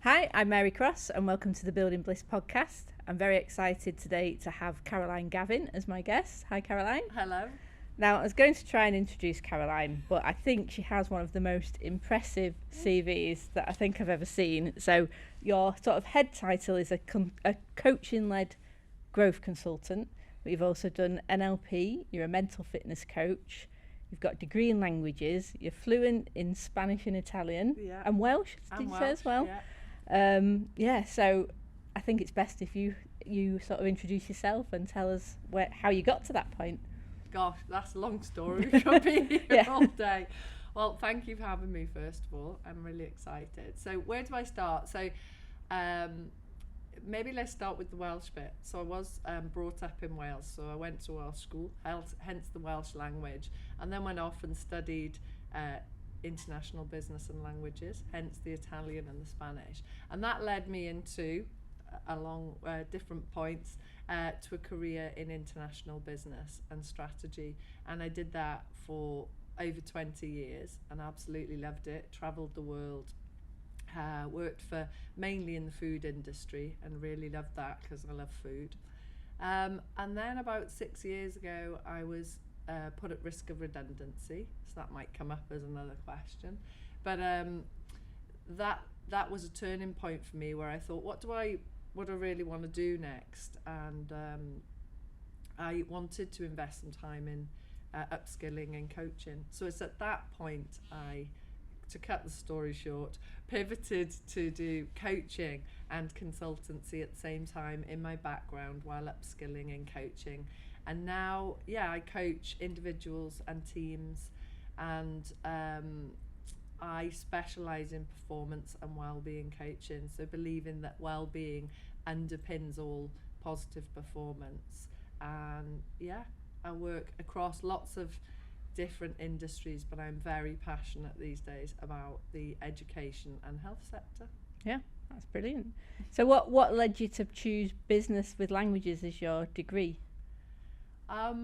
Hi, I'm Mary Cross and welcome to the Building Bliss podcast. I'm very excited today to have Caroline Gavin as my guest. Hi Caroline. Hello. Now I was going to try and introduce Caroline, but I think she has one of the most impressive CVs that I think I've ever seen. So your sort of head title is a coaching-led growth consultant, but you've also done NLP, you're a mental fitness coach, you've got a degree in languages, you're fluent in Spanish and Italian, and Welsh, did you say as well? So I think it's best if you sort of introduce yourself and tell us how you got to that point. Gosh, that's a long story. We could be here all day. Well, thank you for having me, first of all. I'm really excited. So where do I start? So maybe let's start with the Welsh bit. So I was brought up in Wales, so I went to Welsh school, hence the Welsh language, and then went off and studied international business and languages, hence the Italian and the Spanish. And that led me into, along different points, to a career in international business and strategy. And I did that for over 20 years and absolutely loved it. Travelled the world, worked for mainly in the food industry and really loved that because I love food. And then about 6 years ago, I was put at risk of redundancy, so that might come up as another question, but that was a turning point for me where I thought, what do I really want to do next? And I wanted to invest some time in upskilling and coaching. So it's at that point to cut the story short, pivoted to do coaching and consultancy at the same time in my background while upskilling and coaching. And now, I coach individuals and teams, and I specialise in performance and wellbeing coaching. So believing that wellbeing underpins all positive performance. And I work across lots of different industries, but I'm very passionate these days about the education and health sector. Yeah, that's brilliant. So what led you to choose business with languages as your degree? I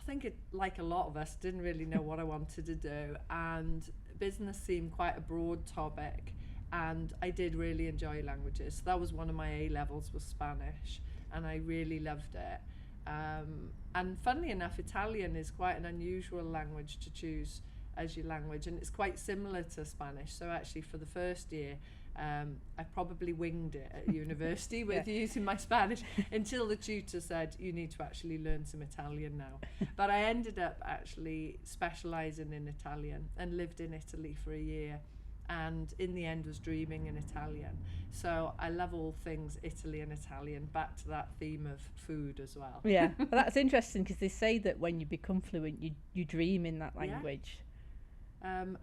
think it, like a lot of us, didn't really know what I wanted to do, and business seemed quite a broad topic, and I did really enjoy languages. So that was one of my A levels, was Spanish, and I really loved it. And funnily enough, Italian is quite an unusual language to choose as your language, and it's quite similar to Spanish. So actually for the first year, I probably winged it at university with using my Spanish until the tutor said, you need to actually learn some Italian now. But I ended up actually specialising in Italian and lived in Italy for a year, and in the end was dreaming in Italian. So I love all things Italy and Italian, back to that theme of food as well. Yeah, well, that's interesting because they say that when you become fluent, you dream in that language.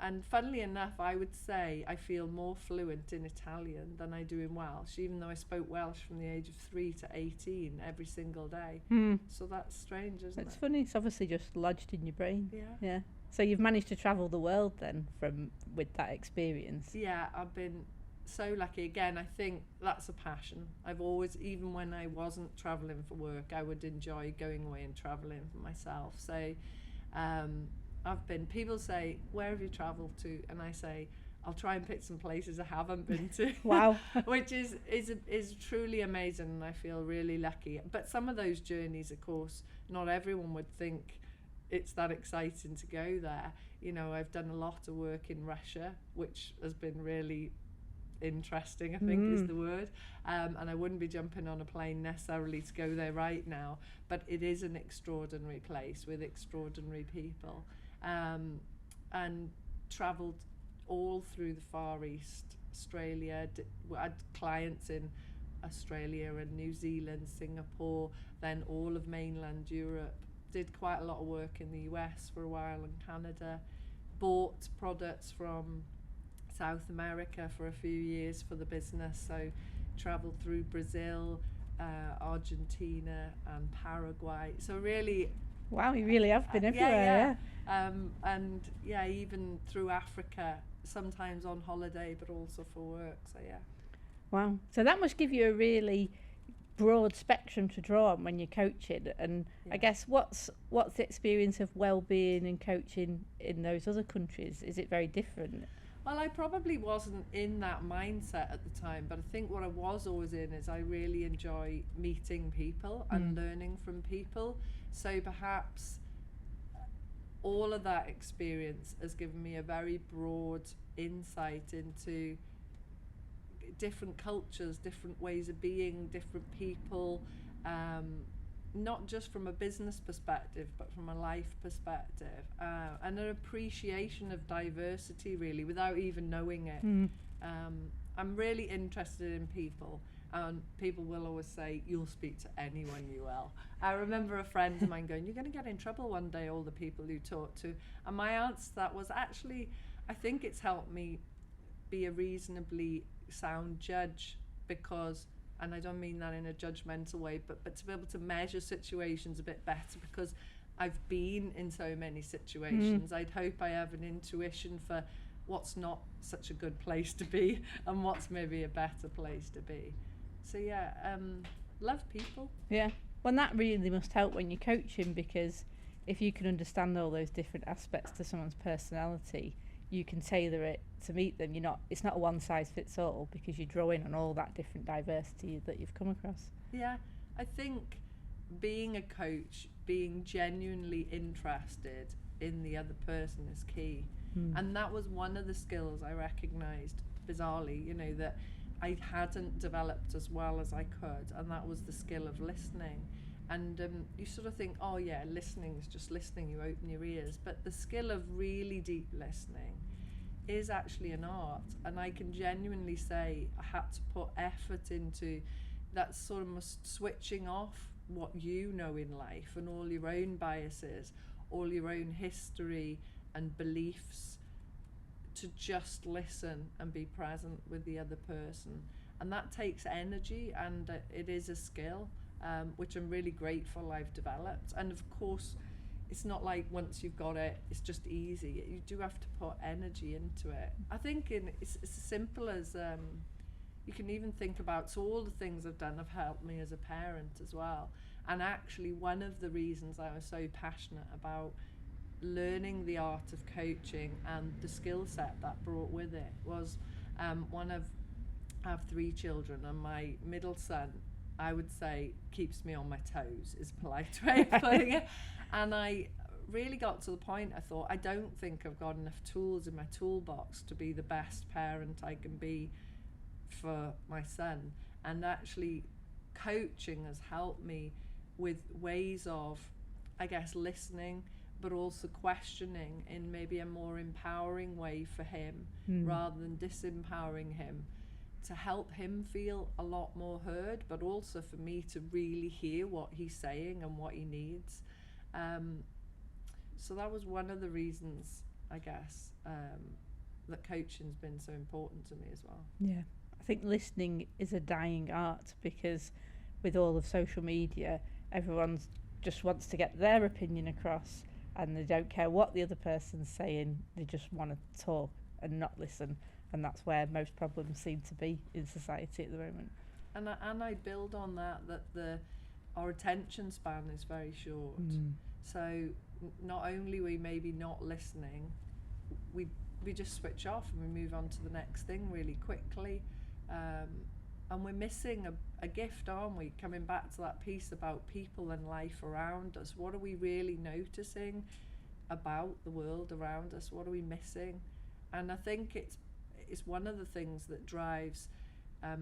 And funnily enough, I would say I feel more fluent in Italian than I do in Welsh, even though I spoke Welsh from the age of 3 to 18 every single day. So that's strange, isn't it? It's funny. It's obviously just lodged in your brain. Yeah. So you've managed to travel the world then with that experience. Yeah, I've been so lucky. Again, I think that's a passion. I've always, even when I wasn't traveling for work, I would enjoy going away and traveling for myself. So people say, where have you traveled to? And I say, I'll try and pick some places I haven't been to. Wow. Which is truly amazing, and I feel really lucky. But some of those journeys, of course, not everyone would think it's that exciting to go there. You know, I've done a lot of work in Russia, which has been really interesting, I think is the word. And I wouldn't be jumping on a plane necessarily to go there right now, but it is an extraordinary place with extraordinary people. And travelled all through the Far East, Australia. I had clients in Australia and New Zealand, Singapore, then all of mainland Europe. Did quite a lot of work in the US for a while, and Canada. Bought products from South America for a few years for the business. So travelled through Brazil, Argentina and Paraguay. So really... Wow, you really have been everywhere. And even through Africa, sometimes on holiday, but also for work. So Wow. So that must give you a really broad spectrum to draw on when you're coaching. And I guess what's the experience of well-being and coaching in those other countries? Is it very different? Well, I probably wasn't in that mindset at the time, but I think what I was always in is I really enjoy meeting people and learning from people. So perhaps all of that experience has given me a very broad insight into different cultures, different ways of being, different people, not just from a business perspective, but from a life perspective, and an appreciation of diversity, really, without even knowing it. I'm really interested in people, and people will always say, you'll speak to anyone you will. I remember a friend of mine going, you're going to get in trouble one day, all the people you talk to. And my answer to that was, actually, I think it's helped me be a reasonably sound judge, because, and I don't mean that in a judgmental way, but to be able to measure situations a bit better, because I've been in so many situations. I'd hope I have an intuition for what's not such a good place to be and what's maybe a better place to be. So yeah, love people. Yeah. Well, that really must help when you're coaching, because if you can understand all those different aspects to someone's personality, you can tailor it to meet them. It's not a one size fits all, because you draw in on all that different diversity that you've come across. Yeah, I think being a coach, being genuinely interested in the other person is key. And that was one of the skills I recognised, bizarrely, that I hadn't developed as well as I could, and that was the skill of listening. And you sort of think, oh yeah, listening is just listening, you open your ears, but the skill of really deep listening is actually an art. And I can genuinely say I had to put effort into that, sort of switching off what you know in life and all your own biases, all your own history and beliefs, to just listen and be present with the other person. And that takes energy, and it is a skill, which I'm really grateful I've developed. And of course, it's not like once you've got it, it's just easy. You do have to put energy into it. I think it's as simple as, you can even think about, so all the things I've done have helped me as a parent as well. And actually, one of the reasons I was so passionate about learning the art of coaching and the skill set that brought with it was, I have 3 children, and my middle son, I would say, keeps me on my toes, is a polite way of putting it. And I really got to the point, I thought, I don't think I've got enough tools in my toolbox to be the best parent I can be for my son. And actually, coaching has helped me with ways of, I guess, listening, but also questioning in maybe a more empowering way for him, rather than disempowering him, to help him feel a lot more heard, but also for me to really hear what he's saying and what he needs. So that was one of the reasons, I guess, that coaching's been so important to me as well. Yeah, I think listening is a dying art, because with all of social media, everyone just wants to get their opinion across, and they don't care what the other person's saying. They just want to talk and not listen, and that's where most problems seem to be in society at the moment. And I build on that our attention span is very short. So not only we maybe not listening, we just switch off and we move on to the next thing really quickly, and we're missing a gift, aren't we? Coming back to that piece about people and life around us, what are we really noticing about the world around us? What are we missing? And I think it's one of the things that drives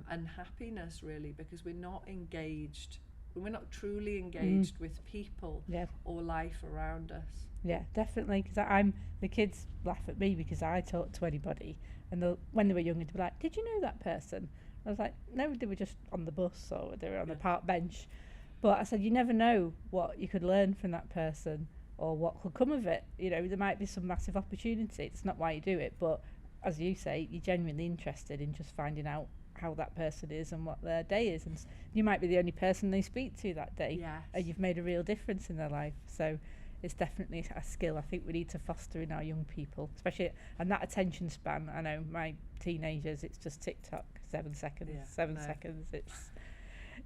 unhappiness, really, because we're not engaged. We're not truly engaged with people or life around us. Yeah, definitely. Because the kids laugh at me because I talk to anybody, and when they were younger, they'd be like, "Did you know that person?" I was like, "No, they were just on the bus or they were on the park bench." But I said, you never know what you could learn from that person or what could come of it. There might be some massive opportunity. It's not why you do it, but as you say, you're genuinely interested in just finding out how that person is and what their day is, and you might be the only person they speak to that day, and you've made a real difference in their life. So it's definitely a skill I think we need to foster in our young people, especially, and that attention span. I know my teenagers, it's just TikTok, 7 seconds, 7 seconds.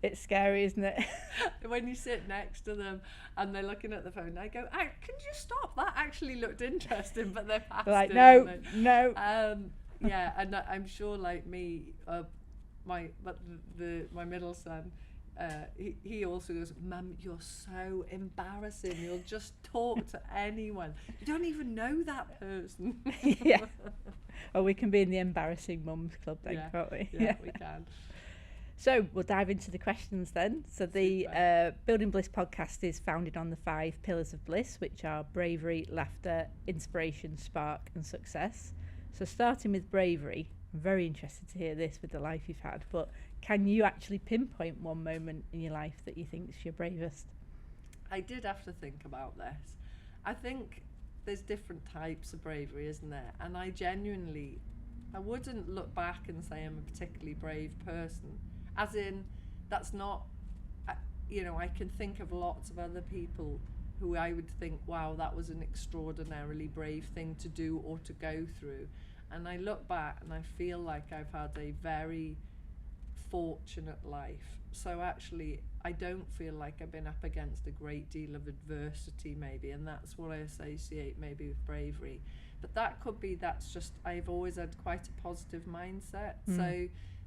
It's scary, isn't it? When you sit next to them and they're looking at the phone, I go, can you stop? That actually looked interesting, but they're past like, it, no. Yeah, and I'm sure, like me, my middle son, he also goes, Mum, you're so embarrassing. You'll just talk to anyone. You don't even know that person. Yeah. Or we can be in the embarrassing mums club then, Yeah, can't we? yeah, we can. So we'll dive into the questions then. So the Building Bliss podcast is founded on the 5 pillars of bliss, which are bravery, laughter, inspiration, spark and success. So starting with bravery, I'm very interested to hear this with the life you've had, but can you actually pinpoint one moment in your life that you think is your bravest? I did have to think about this. I think there's different types of bravery, isn't there? And I wouldn't look back and say I'm a particularly brave person. As in, that's not, I can think of lots of other people who I would think, wow, that was an extraordinarily brave thing to do or to go through. And I look back and I feel like I've had a very fortunate life. So actually, I don't feel like I've been up against a great deal of adversity, maybe, and that's what I associate maybe with bravery. But that's just, I've always had quite a positive mindset. So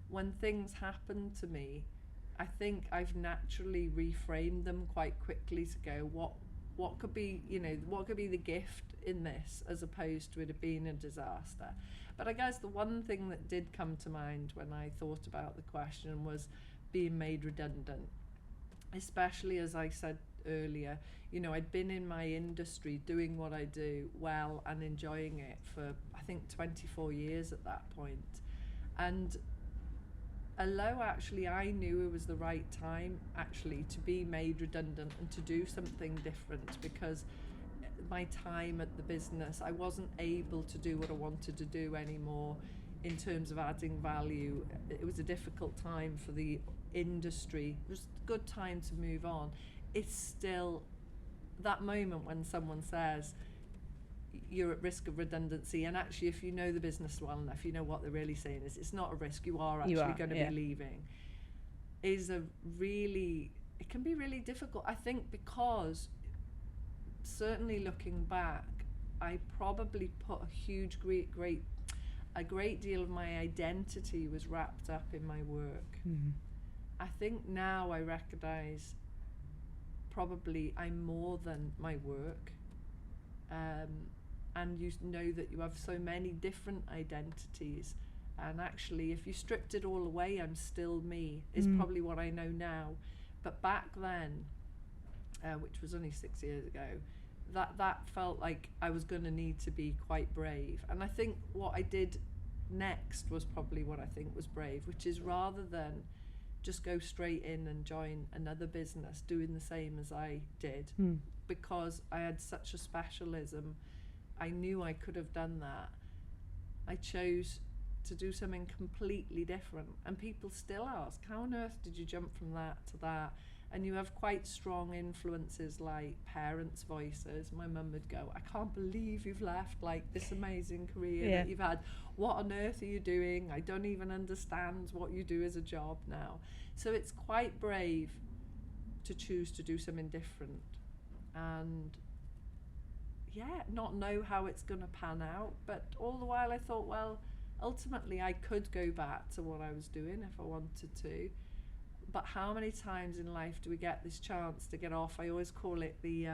when things happen to me, I think I've naturally reframed them quite quickly to go, what could be, what could be the gift in this, as opposed to it being a disaster. But I guess the one thing that did come to mind when I thought about the question was being made redundant, especially as I said earlier, I'd been in my industry doing what I do well and enjoying it for, I think, 24 years at that point. And although actually I knew it was the right time actually to be made redundant and to do something different, because my time at the business, I wasn't able to do what I wanted to do anymore in terms of adding value. It was a difficult time for the industry. It was a good time to move on. It's still that moment when someone says you're at risk of redundancy, and actually if you know the business well enough, you know what they're really saying is it's not a risk, you are actually going to be leaving, it can be really difficult, I think, because certainly looking back, I probably put a great deal of my identity was wrapped up in my work. I think now I recognize probably I'm more than my work, and you know that you have so many different identities, and actually if you stripped it all away, I'm still me, is probably what I know now. But back then, which was only 6 years ago, that felt like I was going to need to be quite brave. And I think what I did next was probably what I think was brave, which is rather than just go straight in and join another business doing the same as I did, because I had such a specialism, I knew I could have done that. I chose to do something completely different, and people still ask, how on earth did you jump from that to that? And you have quite strong influences like parents' voices. My mum would go, I can't believe you've left like this amazing career that you've had. What on earth are you doing? I don't even understand what you do as a job now. So it's quite brave to choose to do something different and not know how it's going to pan out. But all the while I thought, well, ultimately I could go back to what I was doing if I wanted to. But how many times in life do we get this chance to get off? I always call it the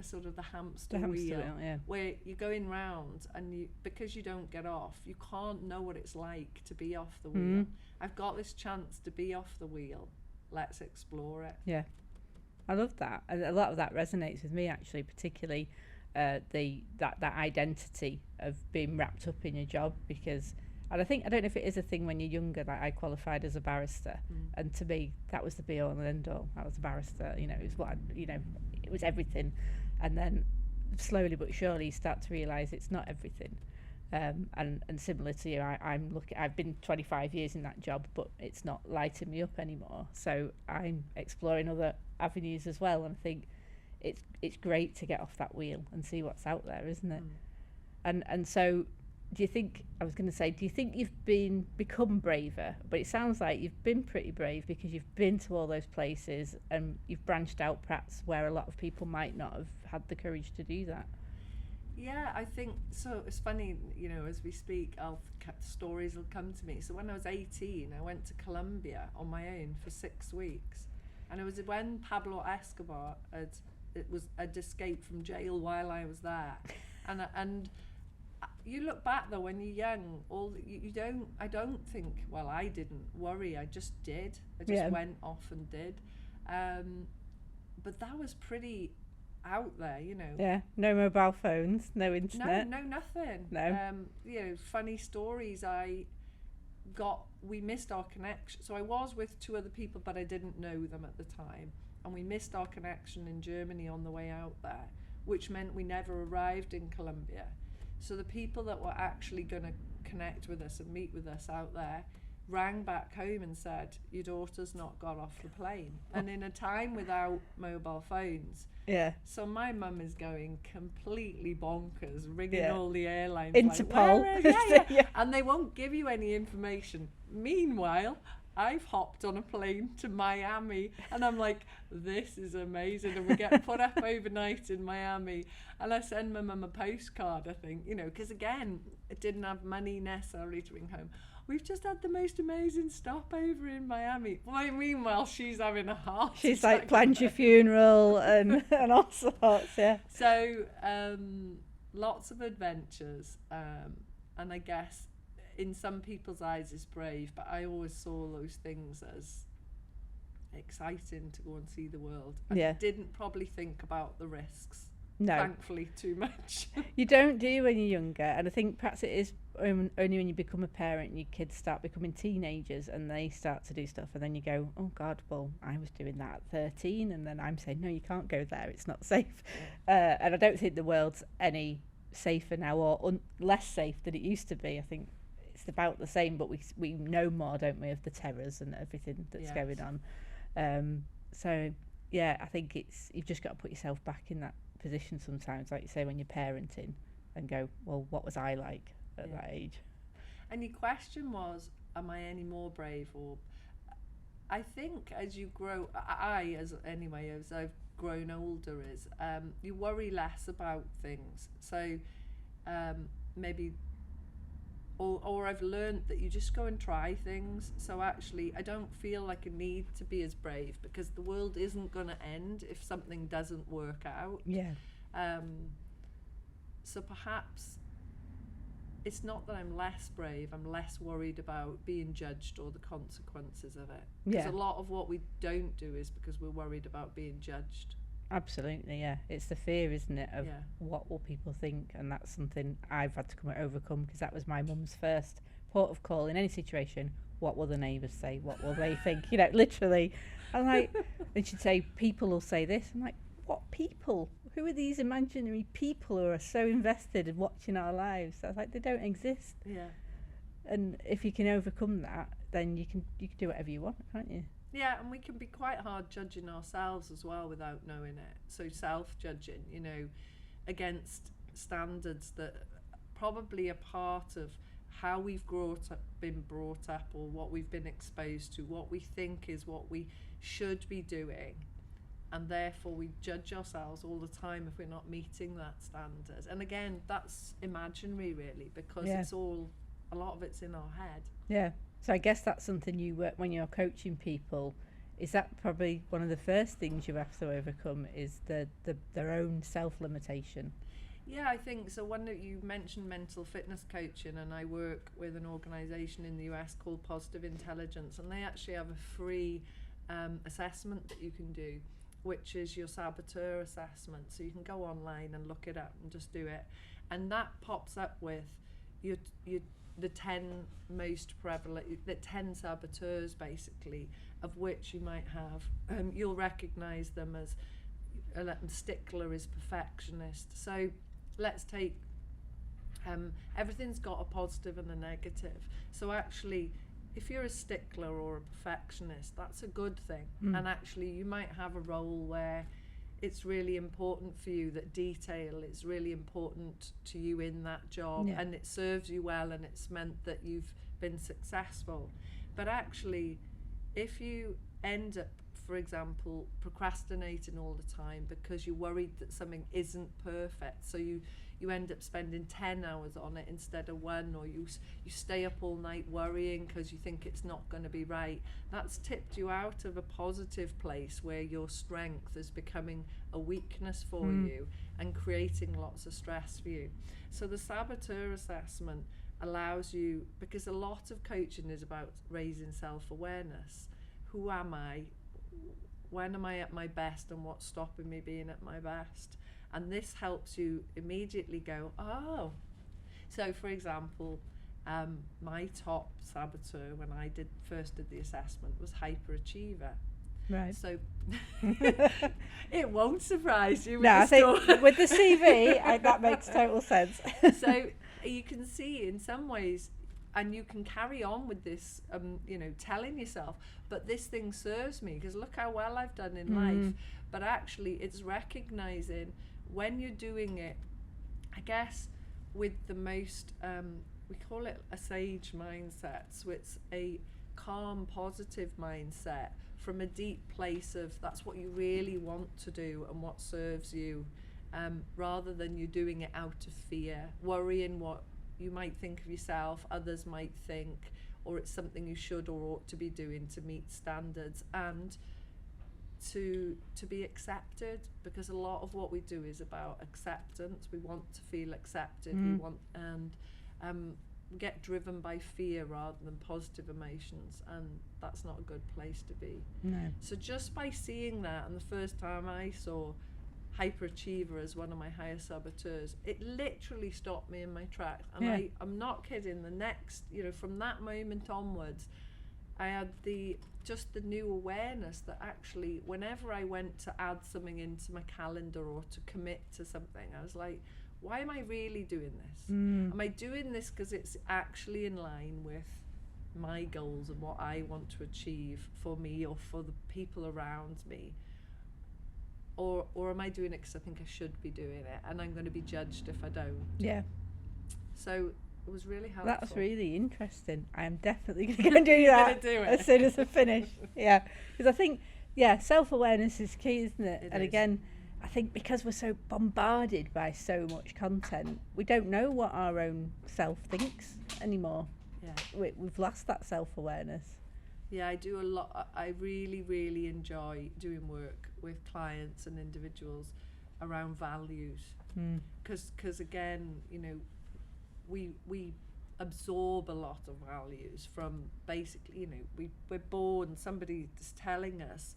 sort of the hamster wheel, where you're going round and because you don't get off, you can't know what it's like to be off the wheel. I've got this chance to be off the wheel. Let's explore it. Yeah, I love that. A lot of that resonates with me actually, particularly that identity of being wrapped up in your job, because. And I don't know if it is a thing when you're younger, like I qualified as a barrister, and to me that was the be all and end all. I was a barrister, it was what it was everything. And then slowly but surely you start to realise it's not everything. And similar to you, I've been 25 years in that job, but it's not lighting me up anymore. So I'm exploring other avenues as well, and I think it's great to get off that wheel and see what's out there, isn't it? And so. Do you think you've become braver? But it sounds like you've been pretty brave because you've been to all those places and you've branched out perhaps where a lot of people might not have had the courage to do that. Yeah, I think so. It's funny, you know, as we speak, stories will come to me. So when I was 18, I went to Colombia on my own for 6 weeks, and it was when Pablo Escobar had escaped from jail while I was there, and you look back though when you're young, you don't. I don't think. Well, I didn't worry. I just did. I just went off and did, but that was pretty out there, you know. Yeah, no mobile phones, no internet. No, nothing. No. You know, funny stories. We missed our connection. So I was with 2 other people, but I didn't know them at the time, and we missed our connection in Germany on the way out there, which meant we never arrived in Colombia. So the people that were actually going to connect with us and meet with us out there rang back home and said, your daughter's not got off the plane. And in a time without mobile phones, so my mum is going completely bonkers, ringing all the airlines. Interpol. Like, and they won't give you any information. Meanwhile, I've hopped on a plane to Miami, and I'm like, this is amazing. And we get put up overnight in Miami, and I send my mum a postcard, I think, you know, because again, I didn't have money necessarily to bring home. We've just had the most amazing stopover in Miami. Well, meanwhile, she's having a heart attack. She's like, planned your funeral and all sorts, So, lots of adventures, and I guess in some people's eyes it's brave, but I always saw those things as exciting to go and see the world. I didn't probably think about the risks. No. Thankfully, too much. You don't do when you're younger, and I think perhaps it is only when you become a parent, your kids start becoming teenagers and they start to do stuff, and then you go, oh God, well, I was doing that at 13, and then I'm saying, no, you can't go there, it's not safe. And I don't think the world's any safer now or less safe than it used to be. I think it's about the same, but we know more, don't we, of the terrors and everything that's going on. So, yeah, I think you've just got to put yourself back in that position sometimes, like you say, when you're parenting, and go, well, what was I like at that age? And your question was, am I any more brave? Or I think as you grow, as I've grown older, is you worry less about things. So maybe or I've learned that you just go and try things. So actually I don't feel like I need to be as brave, because the world isn't going to end if something doesn't work out. So perhaps it's not that I'm less brave, I'm less worried about being judged or the consequences of it. Because a lot of what we don't do is because we're worried about being judged. Absolutely, yeah. It's the fear, isn't it, of what will people think, and that's something I've had to overcome, because that was my mum's first port of call in any situation. What will the neighbours say? What will they think? You know, literally. I'm like, and she'd say, people will say this. I'm like, what people? Who are these imaginary people who are so invested in watching our lives? I was like, they don't exist. And if you can overcome that, then you can do whatever you want, can't you? Yeah, and we can be quite hard judging ourselves as well without knowing it. So self-judging, you know, against standards that probably are part of how we've been brought up, or what we've been exposed to, what we think is what we should be doing. And therefore we judge ourselves all the time if we're not meeting that standard. And again, that's imaginary really, because it's all, a lot of it's in our head. Yeah. So I guess that's something you work when you're coaching people. Is that probably one of the first things you have to overcome, is their own self-limitation? Yeah, I think so. When you mentioned mental fitness coaching, and I work with an organisation in the US called Positive Intelligence, and they actually have a free assessment that you can do, which is your saboteur assessment. So you can go online and look it up and just do it, and that pops up with the 10 most prevalent, the 10 saboteurs basically, of which you might have, you'll recognise them as stickler is perfectionist. So let's take, everything's got a positive and a negative. So actually, if you're a stickler or a perfectionist, that's a good thing. And actually you might have a role where it's really important for you, that detail is really important to you in that job, and it serves you well, and it's meant that you've been successful. But actually, if you end up, for example, procrastinating all the time because you're worried that something isn't perfect, so you end up spending 10 hours on it instead of 1, or you stay up all night worrying because you think it's not going to be right. That's tipped you out of a positive place where your strength is becoming a weakness for you and creating lots of stress for you. So the saboteur assessment allows you, because a lot of coaching is about raising self-awareness. Who am I? When am I at my best, and what's stopping me being at my best? And this helps you immediately go, oh. So for example, my top saboteur when I first did the assessment was hyperachiever. Right. So it won't surprise you. No, I think with the CV, that makes total sense. So you can see in some ways, and you can carry on with this, telling yourself, but this thing serves me because look how well I've done in life. But actually, it's recognizing when you're doing it, I guess, with the most, we call it a sage mindset. So it's a calm, positive mindset from a deep place of that's what you really want to do and what serves you, rather than you doing it out of fear, worrying what you might think of yourself, others might think, or it's something you should or ought to be doing to meet standards and to be accepted, because a lot of what we do is about acceptance. We want to feel accepted. We want, and we get driven by fear rather than positive emotions, and that's not a good place to be. No. So just by seeing that, and the first time I saw hyperachiever as one of my highest saboteurs, it literally stopped me in my tracks. And I'm not kidding, the next, from that moment onwards, I had the new awareness that actually whenever I went to add something into my calendar or to commit to something, I was like, why am I really doing this? Am I doing this because it's actually in line with my goals and what I want to achieve for me or for the people around me? Or am I doing it because I think I should be doing it and I'm going to be judged if I don't? Yeah. So it was really helpful. That's really interesting. I am definitely going to go and do that as soon as I finish. Yeah. Because I think, self-awareness is key, isn't it? And again, I think because we're so bombarded by so much content, we don't know what our own self thinks anymore. Yeah. We've lost that self-awareness. Yeah, I do a lot. I really, really enjoy doing work with clients and individuals around values. Because again, we absorb a lot of values from basically, we're born, somebody is telling us,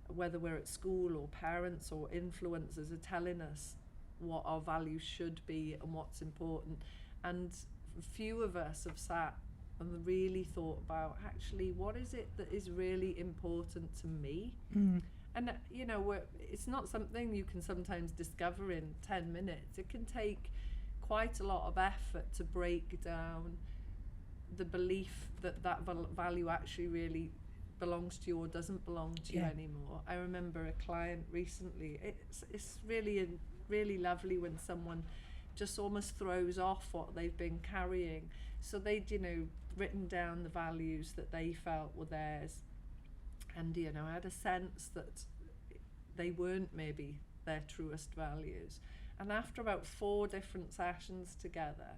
whether we're at school or parents or influencers are telling us what our values should be and what's important. And few of us have sat and really thought about actually what is it that is really important to me. And it's not something you can sometimes discover in 10 minutes. It can take quite a lot of effort to break down the belief that value actually really belongs to you or doesn't belong to you anymore. I remember a client recently, it's really lovely when someone just almost throws off what they've been carrying. So they'd written down the values that they felt were theirs, and I had a sense that they weren't maybe their truest values. And after about 4 different sessions together,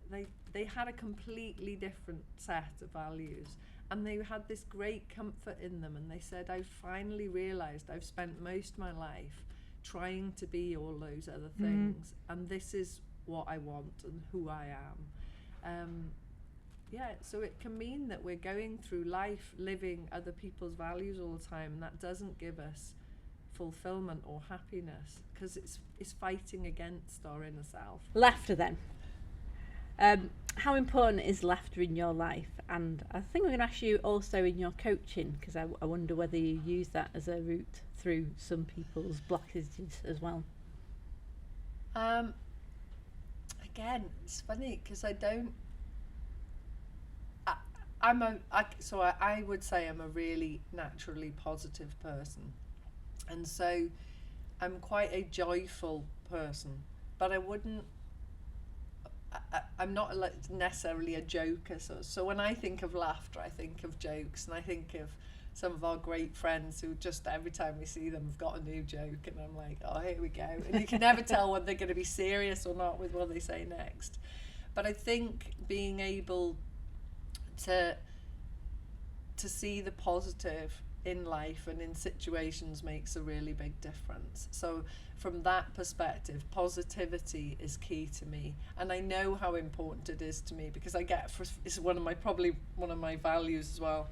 they had a completely different set of values, and they had this great comfort in them. And they said, I finally realized I've spent most of my life trying to be all those other things, and this is what I want and who I am. So it can mean that we're going through life living other people's values all the time, and that doesn't give us fulfillment or happiness, because it's fighting against our inner self. Laughter then. How important is laughter in your life? And I think we're going to ask you also in your coaching, because I wonder whether you use that as a route through some people's blockages as well. Again, it's funny because I don't. I would say I'm a really naturally positive person, and so I'm quite a joyful person, but I wouldn't. I'm not necessarily a joker, so when I think of laughter, I think of jokes, and I think of some of our great friends who just every time we see them have got a new joke, and I'm like, oh, here we go. And you can never tell when they're going to be serious or not with what they say next. But I think being able to see the positive in life and in situations makes a really big difference. So from that perspective, positivity is key to me, and I know how important it is to me, because I get, it's probably one of my values as well.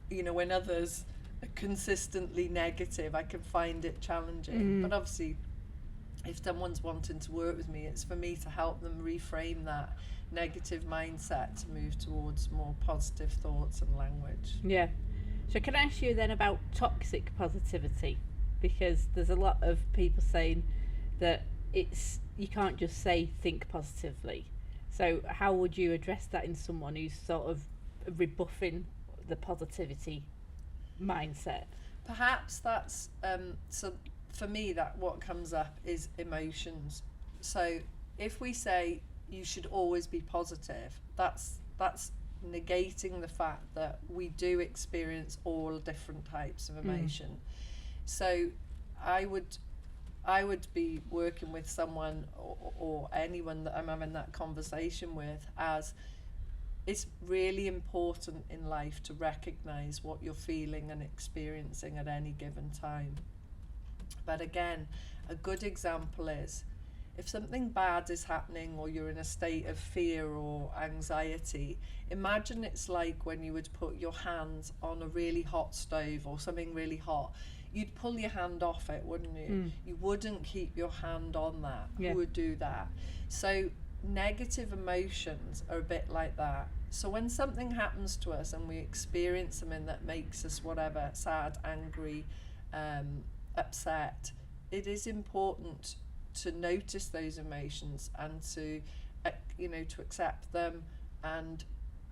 You know, when others are consistently negative, I can find it challenging. But obviously, if someone's wanting to work with me, it's for me to help them reframe that negative mindset to move towards more positive thoughts and language. Yeah. So can I ask you then about toxic positivity? Because there's a lot of people saying that you can't just say think positively. So how would you address that in someone who's sort of rebuffing the positivity mindset? Perhaps that's so for me, that what comes up is emotions. So if we say you should always be positive, that's negating the fact that we do experience all different types of emotion. So I would be working with someone or anyone that I'm having that conversation with, as it's really important in life to recognize what you're feeling and experiencing at any given time. But again, a good example is if something bad is happening or you're in a state of fear or anxiety, imagine it's like when you would put your hands on a really hot stove or something really hot. You'd pull your hand off it, wouldn't you? You wouldn't keep your hand on that. Yeah. Who would do that? So negative emotions are a bit like that. So when something happens to us and we experience something that makes us whatever, sad, angry, upset, it is important to notice those emotions and to to accept them.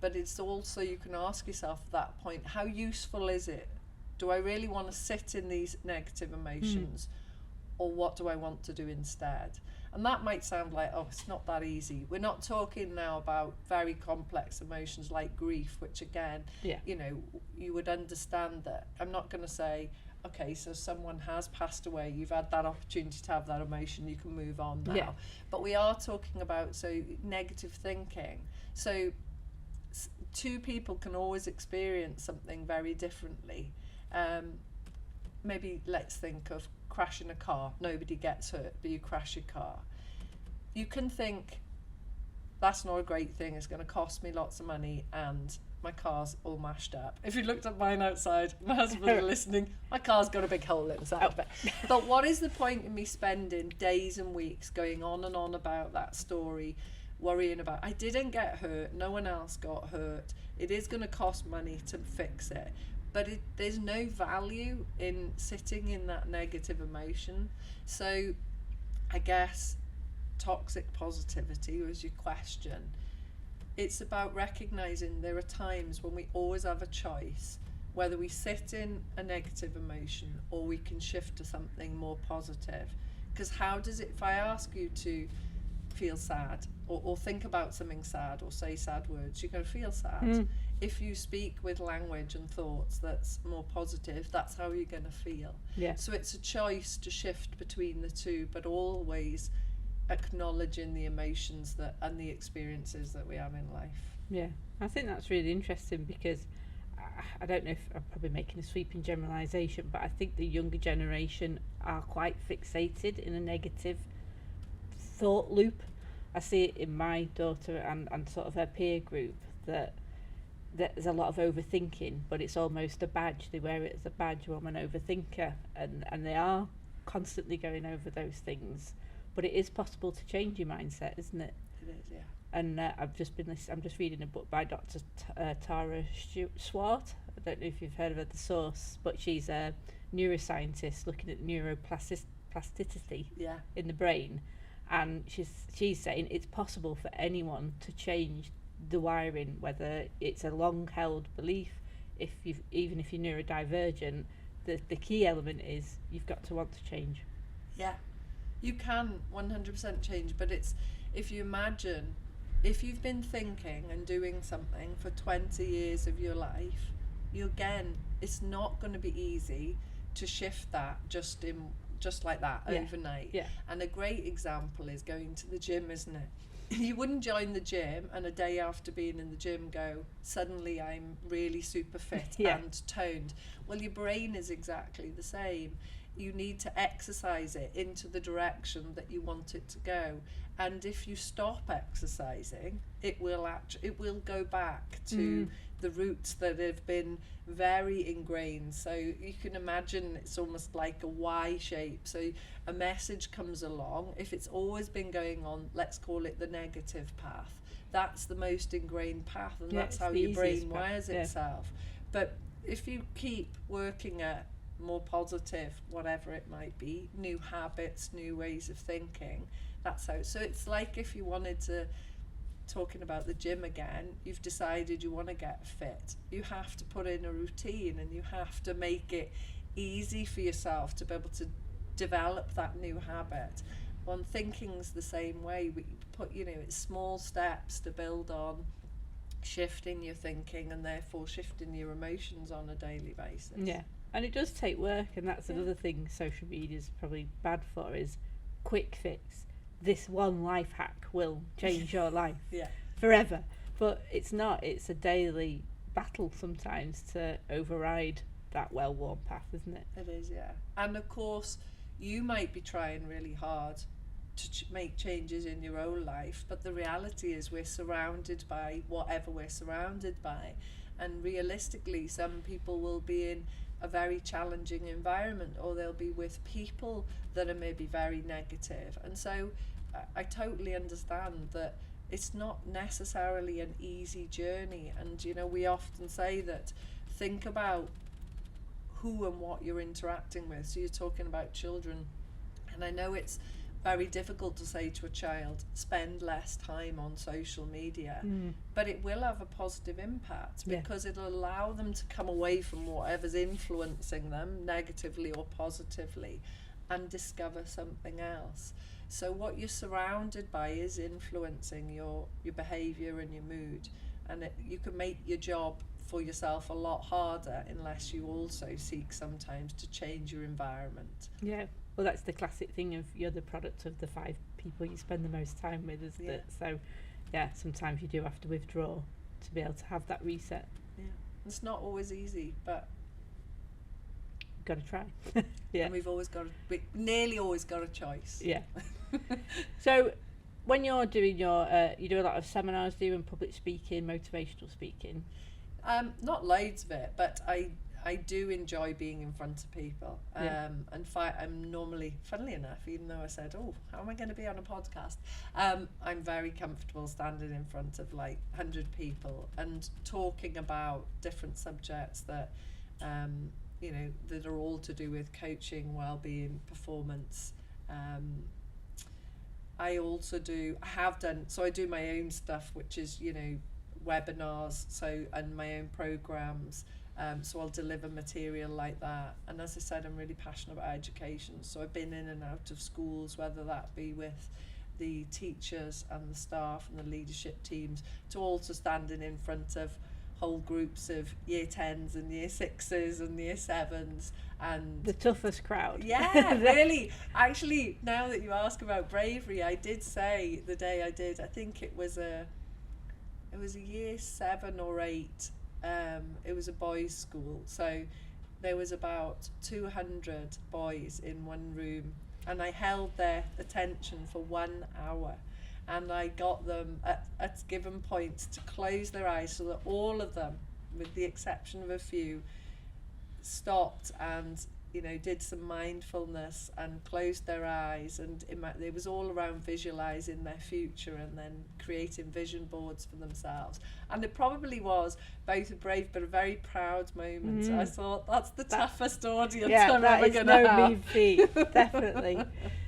But it's also, you can ask yourself at that point, how useful is it? Do I really want to sit in these negative emotions, or what do I want to do instead? And that might sound like, oh, it's not that easy. We're not talking now about very complex emotions like grief, which again, you would understand that. I'm not going to say, okay, so someone has passed away, you've had that opportunity to have that emotion, you can move on now. Yeah. But we are talking about negative thinking. So two people can always experience something very differently. Maybe let's think of crashing a car. Nobody gets hurt, but you crash your car. You can think, that's not a great thing, it's going to cost me lots of money, and my car's all mashed up. If you looked at mine outside, my husband was listening, my car's got a big hole inside of it. But what is the point in me spending days and weeks going on and on about that story, worrying about, I didn't get hurt, no one else got hurt, it is going to cost money to fix it. But there's no value in sitting in that negative emotion. So I guess toxic positivity was your question. It's about recognizing there are times when we always have a choice, whether we sit in a negative emotion or we can shift to something more positive. Because how does it, if I ask you to feel sad or think about something sad or say sad words, you're going to feel sad. If you speak with language and thoughts that's more positive, that's how you're going to feel. Yeah. So it's a choice to shift between the two, but always acknowledging the emotions that and the experiences that we have in life. Yeah, I think that's really interesting, because I don't know if I'm probably making a sweeping generalisation, but I think the younger generation are quite fixated in a negative thought loop. I see it in my daughter and sort of her peer group that there's a lot of overthinking, but it's almost a badge. They wear it as a badge. Well, I'm an overthinker, and they are constantly going over those things. But it is possible to change your mindset, isn't it? It is, yeah. And I'm just reading a book by Dr. Tara Swart. I don't know if you've heard of her, The Source, but she's a neuroscientist looking at neuroplasticity in the brain. And she's saying it's possible for anyone to change the wiring, whether it's a long-held belief, even if you're neurodivergent, the key element is you've got to want to change. Yeah, you can 100% change, but it's, if you imagine, if you've been thinking and doing something for 20 years of your life, it's not going to be easy to shift that just like that overnight. Yeah. And a great example is going to the gym, isn't it? You wouldn't join the gym and a day after being in the gym go, suddenly I'm really super fit and toned. Well, your brain is exactly the same. You need to exercise it into the direction that you want it to go. And if you stop exercising, it will go back to the roots that have been very ingrained. So you can imagine it's almost like a Y shape. So a message comes along. If it's always been going on, let's call it the negative path. That's the most ingrained path, and that's how your brain wires itself. But if you keep working at more positive, whatever it might be, new habits, new ways of thinking, that's how. So it's like if you wanted to, talking about the gym again, you've decided you want to get fit. You have to put in a routine, and you have to make it easy for yourself to be able to develop that new habit. Well, thinking's the same way. We put, it's small steps to build on shifting your thinking, and therefore shifting your emotions on a daily basis. Yeah, and it does take work, and that's another thing social media is probably bad for, is quick fix. This one life hack will change your life forever. But it's not. It's a daily battle sometimes to override that well-worn path, isn't it? It is, yeah. And of course, you might be trying really hard to make changes in your own life, but the reality is we're surrounded by whatever we're surrounded by. And realistically, some people will be in a very challenging environment, or they'll be with people that are maybe very negative. And so I totally understand that it's not necessarily an easy journey. And we often say that, think about who and what you're interacting with. So you're talking about children, and I know it's very difficult to say to a child, spend less time on social media, but it will have a positive impact, because it'll allow them to come away from whatever's influencing them negatively or positively and discover something else. So what you're surrounded by is influencing your behaviour and your mood, and you can make your job for yourself a lot harder unless you also seek sometimes to change your environment. Yeah. Well, that's the classic thing of you're the product of the 5 people you spend the most time with, isn't it? So, sometimes you do have to withdraw to be able to have that reset. Yeah, it's not always easy, but got to try. And we nearly always got a choice. Yeah. So, when you're doing you do a lot of seminars, and public speaking, motivational speaking. Not loads of it, but I do enjoy being in front of people. And I'm normally, funnily enough, even though I said, how am I going to be on a podcast? I'm very comfortable standing in front of like 100 people and talking about different subjects that, that are all to do with coaching, well-being, performance. I do my own stuff, which is, webinars, and my own programs. So I'll deliver material like that. And as I said, I'm really passionate about education. So I've been in and out of schools, whether that be with the teachers and the staff and the leadership teams, to also standing in front of whole groups of year 10s and year 6s and year 7s. And the toughest crowd. Yeah, really. Actually, now that you ask about bravery, I did say the day I did, I think it was a year 7 or 8. It was a boys' school, so there was about 200 boys in one room, and I held their attention for 1 hour, and I got them at given points to close their eyes, so that all of them, with the exception of a few, stopped and did some mindfulness and closed their eyes, and it was all around visualizing their future and then creating vision boards for themselves. And it probably was both a brave but a very proud moment. I thought, that's the toughest audience I'm ever going to have. No mean feat, definitely.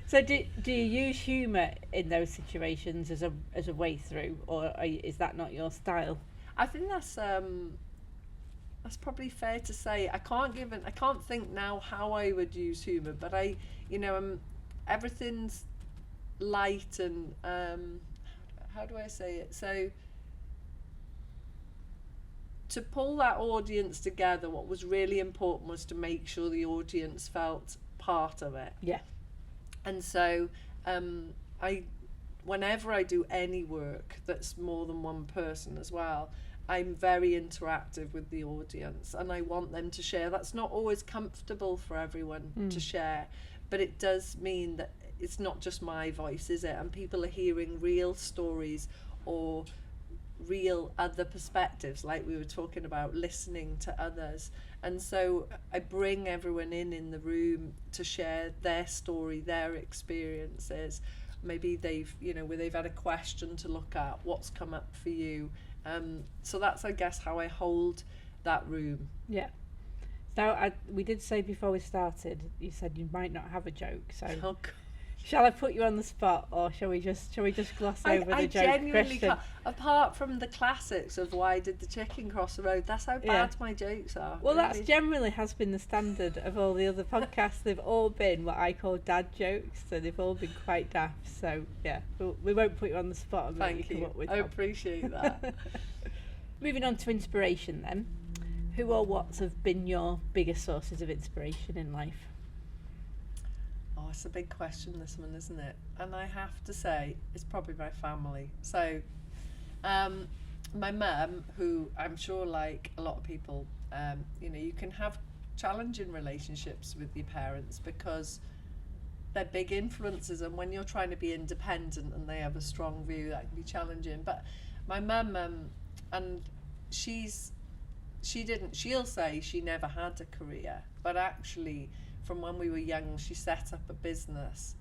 So do you use humour in those situations as a way through, or is that not your style? I think that's probably fair to say. I can't think now how I would use humour, but everything's light and how do I say it? So to pull that audience together, what was really important was to make sure the audience felt part of it. Yeah. And so whenever I do any work that's more than one person as well, I'm very interactive with the audience, and I want them to share. That's not always comfortable for everyone to share, but it does mean that it's not just my voice, is it? And people are hearing real stories or real other perspectives, like we were talking about, listening to others. And so I bring everyone in the room to share their story, their experiences. Maybe they've had a question to look at, what's come up for you. So that's, I guess, how I hold that room. Yeah. Now, we did say before we started, you said you might not have a joke, so shall I put you on the spot, or shall we just gloss over the joke genuinely question? can't. Apart from the classics of why did the chicken cross the road, that's how bad my jokes are. Well, really. that's generally has been the standard of all the other podcasts. They've all been what I call dad jokes, so they've all been quite daft. So yeah, we won't put you on the spot and make you come up with I one. appreciate that. Moving on to inspiration then. Who or what have been your biggest sources of inspiration in life? Oh, it's a big question, this one, isn't it? And I have to say, it's probably my family. So, my mum, who I'm sure, like a lot of people, you can have challenging relationships with your parents because they're big influences, and when you're trying to be independent and they have a strong view, that can be challenging. But my mum, and she'll say she never had a career, but actually from when we were young she set up a business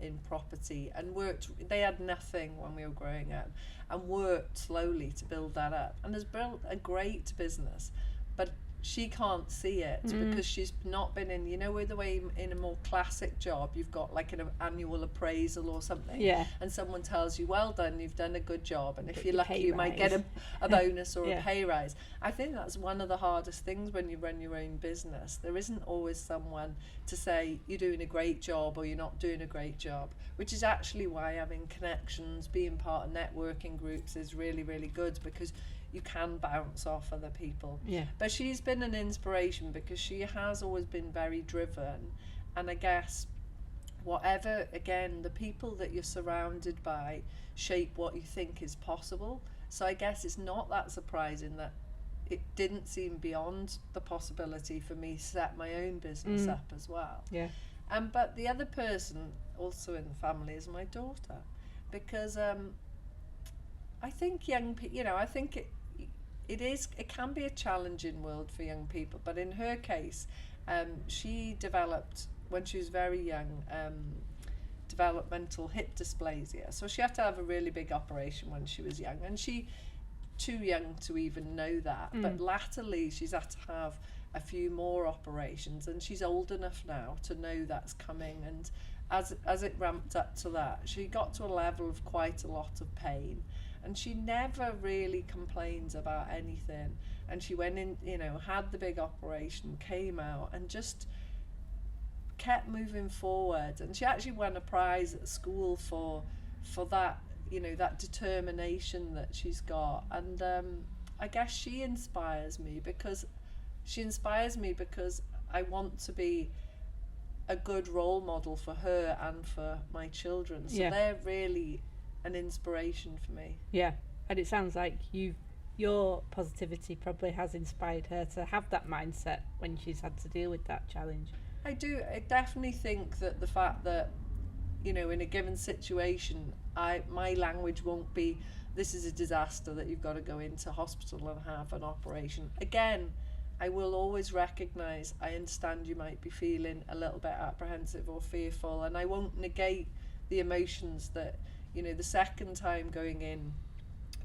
in property and worked. They had nothing when we were growing up and worked slowly to build that up, and has built a great business, but she can't see it because she's not been in, with the way in a more classic job you've got like an annual appraisal or something, and someone tells you, well done, you've done a good job, and if you're lucky you might get a bonus or a pay rise. I think that's one of the hardest things when you run your own business. There isn't always someone to say you're doing a great job or you're not doing a great job, which is actually why having connections, being part of networking groups is really, really good, because you can bounce off other people. But she's been an inspiration because she has always been very driven, and I guess whatever, again, the people that you're surrounded by shape what you think is possible. So I guess it's not that surprising that it didn't seem beyond the possibility for me to set my own business up as well. But the other person also in the family is my daughter, because I think young people, I think it can be a challenging world for young people, but in her case, she developed, when she was very young, developmental hip dysplasia. So she had to have a really big operation when she was young, and she too young to even know that. But latterly she's had to have a few more operations, and she's old enough now to know that's coming. And as it ramped up to that, she got to a level of quite a lot of pain, and she never really complains about anything. And she went in, had the big operation, came out, and just kept moving forward. And she actually won a prize at school for that, that determination that she's got. And I guess she inspires me because I want to be a good role model for her and for my children. So they're really an inspiration for me. Yeah, and it sounds like your positivity probably has inspired her to have that mindset when she's had to deal with that challenge. I do. I definitely think that the fact that, in a given situation, my language won't be, this is a disaster that you've got to go into hospital and have an operation. Again, I will always recognise, I understand you might be feeling a little bit apprehensive or fearful, and I won't negate the emotions that, the second time going in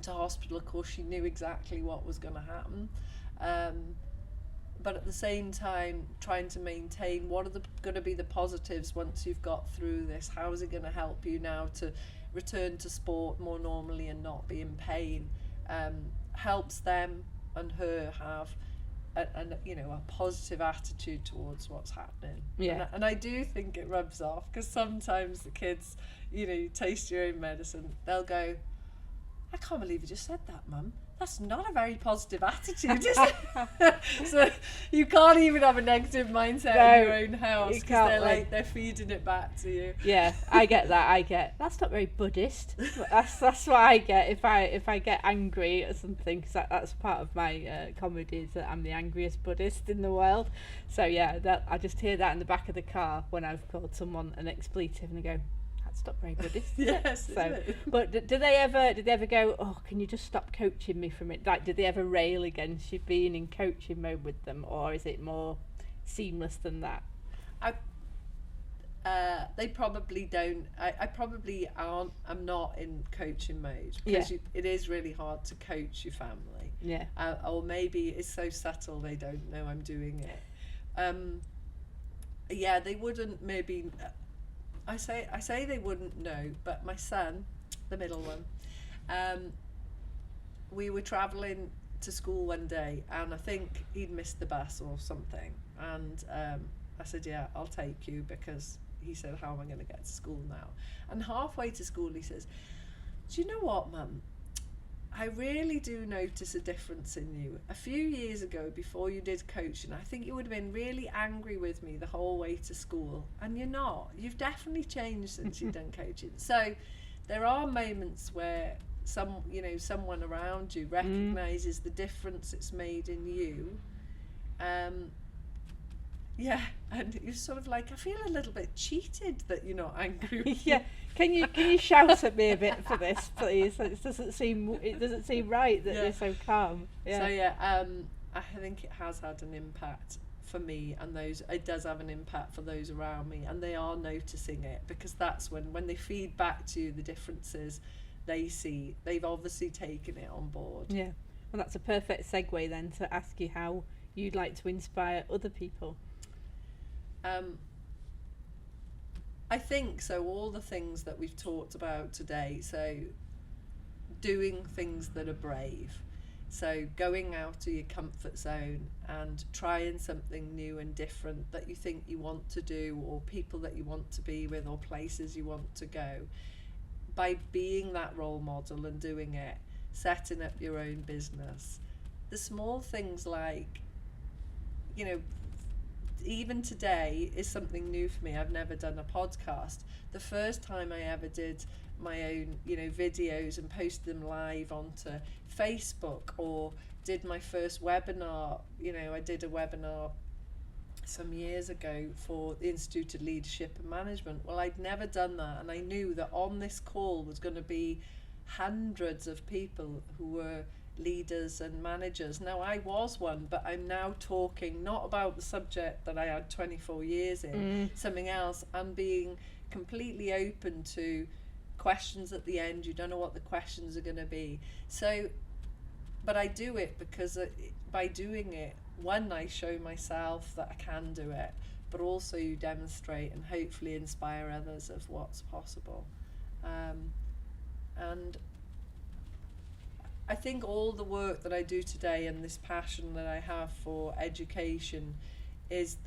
to hospital, of course, she knew exactly what was going to happen. But at the same time, trying to maintain what are going to be the positives once you've got through this. How is it going to help you now to return to sport more normally and not be in pain? Helps them and her have a positive attitude towards what's happening. And I do think it rubs off, because sometimes the kids, you taste your own medicine, they'll go, I can't believe you just said that, Mum. that's not a very positive attitude, is it? So you can't even have a negative mindset in your own house, because they're feeding it back to you. Yeah, I get that. That's not very Buddhist. That's what I get if I get angry at something, because that's part of my comedy, is that I'm the angriest Buddhist in the world. So yeah, I just hear that in the back of the car when I've called someone an expletive, and I go, that's not very Buddhist. Yes. So, but did they ever go, oh, can you just stop coaching me from it? Like, did they ever rail against you being in coaching mode with them, or is it more seamless than that? They probably don't. I probably aren't. I'm not in coaching mode, because it is really hard to coach your family. Yeah. Or maybe it's so subtle they don't know I'm doing it. Yeah, they wouldn't maybe. I say they wouldn't know, but my son, the middle one, we were travelling to school one day, and I think he'd missed the bus or something, and I said, yeah, I'll take you, because he said, how am I going to get to school now? And halfway to school he says, do you know what, Mum? I really do notice a difference in you. A few years ago, before you did coaching, I think you would have been really angry with me the whole way to school, and you're not. You've definitely changed since you've done coaching. So there are moments where someone around you recognises the difference it's made in you. Yeah, and you're sort of like, I feel a little bit cheated that you're not angry with Yeah. Can you shout at me a bit for this, please? It doesn't seem right that you're so calm. Yeah. So I think it has had an impact for me, and it does have an impact for those around me, and they are noticing it, because that's when they feed back to you the differences they see. They've obviously taken it on board. Yeah. Well, that's a perfect segue then to ask you how you'd like to inspire other people. I think so. All the things that we've talked about today, so doing things that are brave, so going out of your comfort zone and trying something new and different that you think you want to do, or people that you want to be with, or places you want to go, by being that role model and doing it, setting up your own business. The small things like, even today is something new for me. I've never done a podcast. The first time I ever did my own, videos and posted them live onto Facebook, or did my first webinar. I did a webinar some years ago for the Institute of Leadership and Management. Well, I'd never done that, and I knew that on this call was going to be hundreds of people who were leaders and managers. Now, I was one, but I'm now talking not about the subject that I had 24 years in, something else. I'm being completely open to questions at the end. You don't know what the questions are going to be. So, but I do it because by doing it, one, I show myself that I can do it, but also you demonstrate and hopefully inspire others of what's possible. And I think all the work that I do today, and this passion that I have for education, is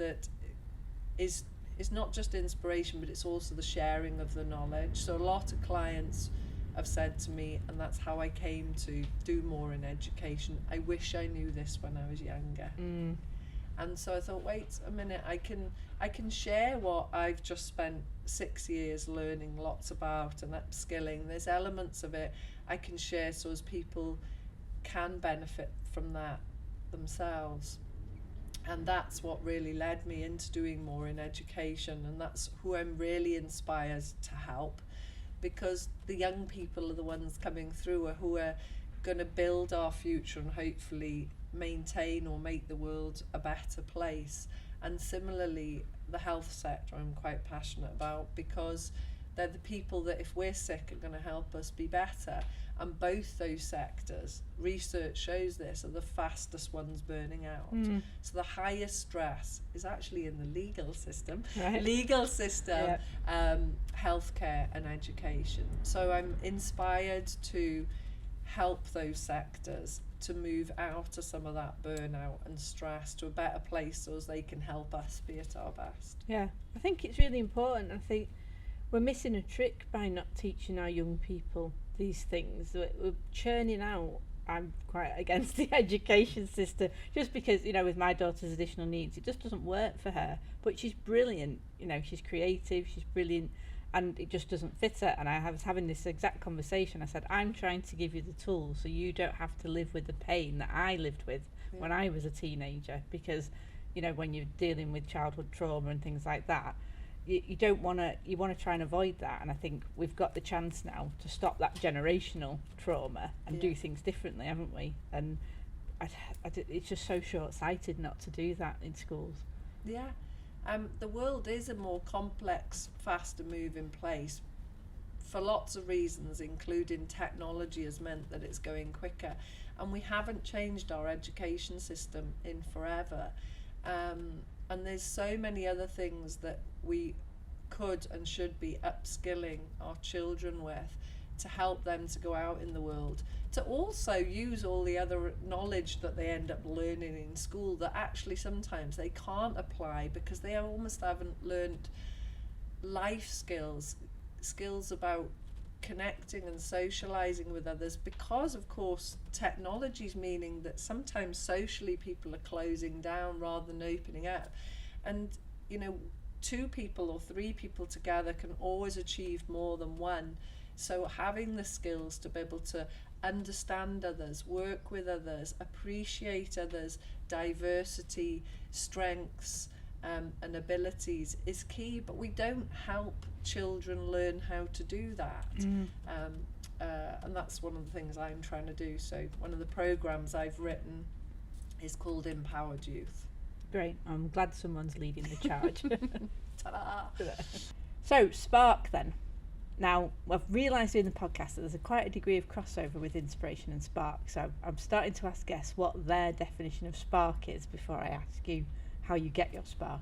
not just inspiration, but it's also the sharing of the knowledge. So a lot of clients have said to me, and that's how I came to do more in education, I wish I knew this when I was younger. And so I thought, wait a minute, I can share what I've just spent 6 years learning lots about and upskilling. There's elements of it I can share, so as people can benefit from that themselves. And that's what really led me into doing more in education, and that's who I'm really inspired to help, because the young people are the ones coming through who are going to build our future and hopefully maintain or make the world a better place. And similarly, the health sector I'm quite passionate about, because they're the people that, if we're sick, are going to help us be better. And both those sectors, research shows this, are the fastest ones burning out. So the highest stress is actually in the legal system, healthcare and education. So I'm inspired to help those sectors to move out of some of that burnout and stress to a better place, so as they can help us be at our best. Yeah, I think it's really important. I think we're missing a trick by not teaching our young people these things. We're churning out I'm quite against the education system, just because, you know, with my daughter's additional needs, it just doesn't work for her. But she's brilliant, you know, she's creative, she's brilliant, and it just doesn't fit her. And I was having this exact conversation. I said, I'm trying to give you the tools so you don't have to live with the pain that I lived with when I was a teenager, because, you know, when you're dealing with childhood trauma and things like that, you don't want to, you want to try and avoid that. And I think we've got the chance now to stop that generational trauma and do things differently, haven't we? And it's just so short-sighted not to do that in schools. Yeah. The world is a more complex, faster moving place for lots of reasons, including technology has meant that it's going quicker, and we haven't changed our education system in forever. And there's so many other things that we could and should be upskilling our children with to help them to go out in the world, to also use all the other knowledge that they end up learning in school that actually sometimes they can't apply because they almost haven't learned life skills about connecting and socializing with others, because of course technology's meaning that sometimes socially people are closing down rather than opening up. And you know, 2 people or 3 people together can always achieve more than one. So having the skills to be able to understand others, work with others, appreciate others' diversity, strengths, and abilities is key. But we don't help children learn how to do that. And that's one of the things I'm trying to do. So one of the programs I've written is called Empowered Youth. Great. I'm glad someone's leading the charge. Ta-da! So, Spark then. Now, I've realised doing the podcast that there's quite a degree of crossover with inspiration and spark. So I'm starting to ask guests what their definition of spark is before I ask you how you get your spark.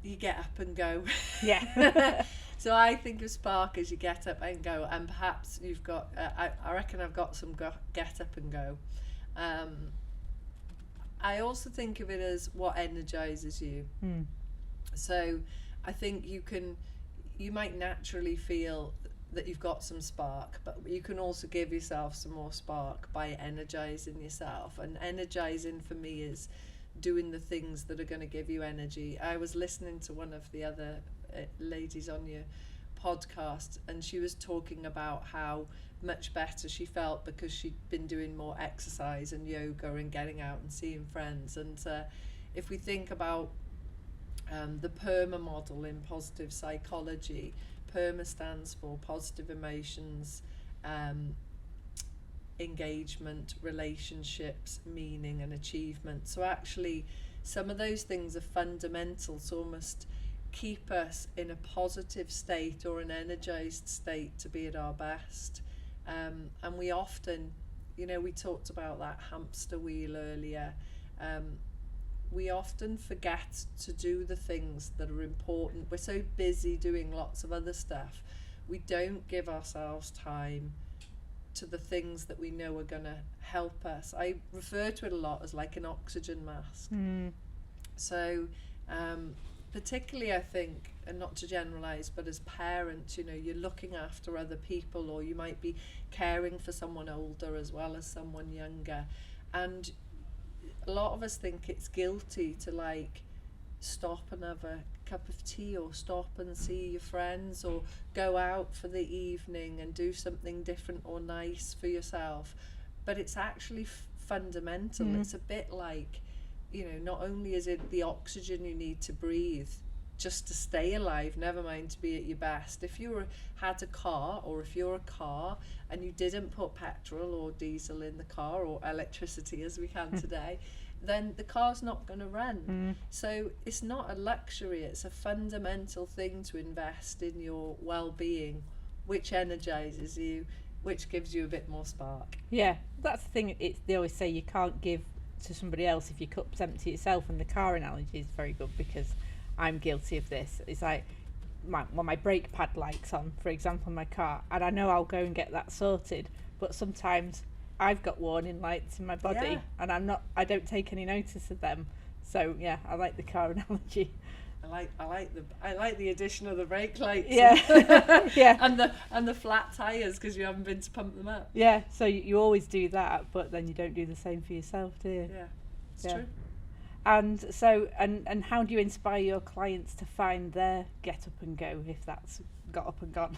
You get up and go. Yeah. So I think of spark as you get up and go, and perhaps you've got, I reckon I've got some get up and go. I also think of it as what energizes you. So I think you might naturally feel that you've got some spark, but you can also give yourself some more spark by energizing yourself. And energizing for me is doing the things that are going to give you energy. I was listening to one of the other ladies on your podcast, and she was talking about how much better she felt because she'd been doing more exercise and yoga and getting out and seeing friends. And if we think about the PERMA model in positive psychology, PERMA stands for positive emotions, engagement, relationships, meaning and achievement. So actually some of those things are fundamental to almost keep us in a positive state or an energized state to be at our best. And we often, you know, we talked about that hamster wheel earlier. We often forget to do the things that are important. We're so busy doing lots of other stuff. We don't give ourselves time to the things that we know are going to help us. I refer to it a lot as like an oxygen mask. So particularly I think, and not to generalize, but as parents, you know, you're looking after other people, or you might be caring for someone older as well as someone younger, and a lot of us think it's guilty to like stop and have a cup of tea, or stop and see your friends, or go out for the evening and do something different or nice for yourself. But it's actually fundamental. It's a bit like, you know, not only is it the oxygen you need to breathe just to stay alive, never mind to be at your best. If you had a car, or if you're a car and you didn't put petrol or diesel in the car, or electricity as we can today, then the car's not going to run. So it's not a luxury, it's a fundamental thing to invest in your well-being, which energizes you, which gives you a bit more spark. Yeah, that's the thing. They always say you can't give to somebody else if your cup's empty yourself, and the car analogy is very good because I'm guilty of this. It's like my brake pad light's on, for example, in my car, and I know I'll go and get that sorted, but sometimes I've got warning lights in my body, and I don't take any notice of them. So yeah, I like the car analogy. I like the addition of the brake lights. Yeah. Yeah. and the flat tires because you haven't been to pump them up. Yeah. So you always do that, but then you don't do the same for yourself, do you? Yeah, it's Yeah. true. And so, and how do you inspire your clients to find their get up and go if that's got up and gone?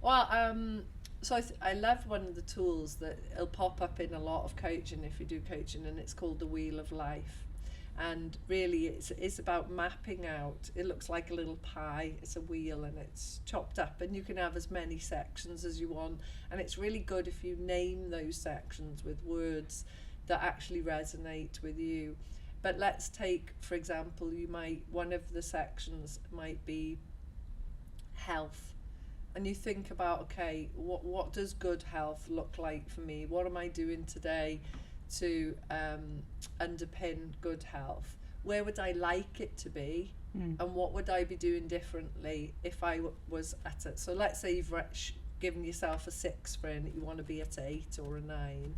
Well, so I love one of the tools that it'll pop up in a lot of coaching if you do coaching, and it's called the Wheel of Life. And really it's about mapping out. It looks like a little pie. It's a wheel and it's chopped up, and you can have as many sections as you want. And it's really good if you name those sections with words that actually resonate with you. But let's take, for example, one of the sections might be health. And you think about, okay, what does good health look like for me? What am I doing today to underpin good health? Where would I like it to be? And what would I be doing differently if I was at it? So let's say you've given yourself a 6 for it, you want to be at 8 or a 9.